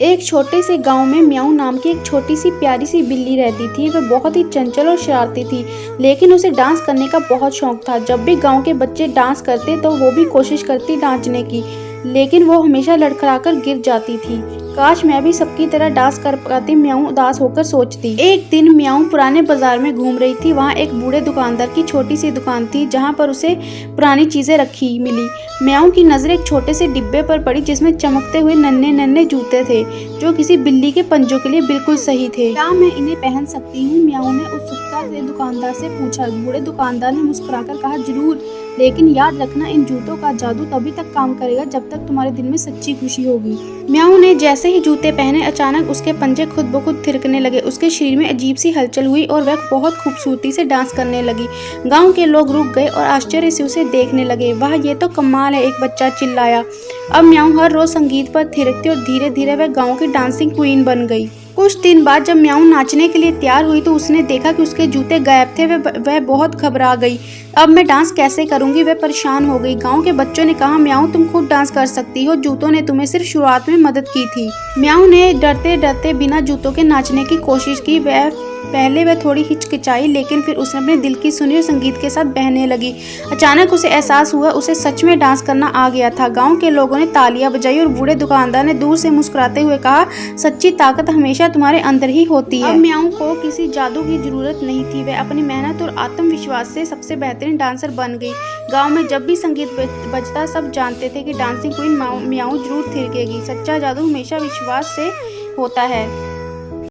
एक छोटे से गांव में म्याऊ नाम की एक छोटी सी प्यारी सी बिल्ली रहती थी। वह बहुत ही चंचल और शरारती थी, लेकिन उसे डांस करने का बहुत शौक था। जब भी गांव के बच्चे डांस करते तो वो भी कोशिश करती नाचने की, लेकिन वो हमेशा लड़खड़ाकर गिर जाती थी। काश मैं भी सबकी तरह डांस कर पाती, म्याऊ उदास होकर सोचती। एक दिन म्याऊ पुराने बाजार में घूम रही थी। वहाँ एक बूढ़े दुकानदार की छोटी सी दुकान थी, जहाँ पर उसे पुरानी चीजें रखी मिली। म्याऊ की नजर एक छोटे से डिब्बे पर पड़ी, जिसमें चमकते हुए नन्हे नन्हे जूते थे, जो किसी बिल्ली के पंजों के लिए बिल्कुल सही थे। क्या मैं इन्हें पहन सकती हूँ? म्याऊ ने उत्सुकता से दुकानदार से पूछा। बूढ़े दुकानदार ने मुस्कुराकर कहा, जरूर, लेकिन याद रखना, इन जूतों का जादू तभी तक काम करेगा जब तक तुम्हारे दिल में सच्ची खुशी होगी। म्याऊ ने जैसे ही जूते पहने, अचानक उसके पंजे खुद ब खुद थिरकने लगे। उसके शरीर में अजीब सी हलचल हुई और वह बहुत खूबसूरती से डांस करने लगी। गांव के लोग रुक गए और आश्चर्य से उसे देखने लगे। वाह, ये तो कमाल है, एक बच्चा चिल्लाया। अब म्याऊ हर रोज संगीत पर थिरकती और धीरे धीरे वह गाँव की डांसिंग क्वीन बन गई। कुछ दिन बाद जब म्याऊ नाचने के लिए तैयार हुई तो उसने देखा कि उसके जूते गायब थे। वह बहुत घबरा गई। अब मैं डांस कैसे करूंगी? वह परेशान हो गई। गांव के बच्चों ने कहा, म्याऊ तुम खुद डांस कर सकती हो, जूतों ने तुम्हें सिर्फ शुरुआत में मदद की थी। म्याऊ ने डरते डरते बिना जूतों के नाचने की कोशिश की। पहले वह थोड़ी हिचकिचाई, लेकिन फिर उसने अपने दिल की सुनी और संगीत के साथ बहने लगी। अचानक उसे एहसास हुआ उसे सच में डांस करना आ गया था। गांव के लोगों ने तालियां बजाई और बूढ़े दुकानदार ने दूर से मुस्कुराते हुए कहा, सच्ची ताकत हमेशा तुम्हारे अंदर ही होती है। अब म्याऊ को किसी जादू की जरूरत नहीं थी। वह अपनी मेहनत और आत्मविश्वास से सबसे बेहतरीन डांसर बन गई। गाँव में जब भी संगीत बजता, सब जानते थे कि डांसिंग क्वीन म्याऊ जरूर थिरकेगी। सच्चा जादू हमेशा विश्वास से होता है।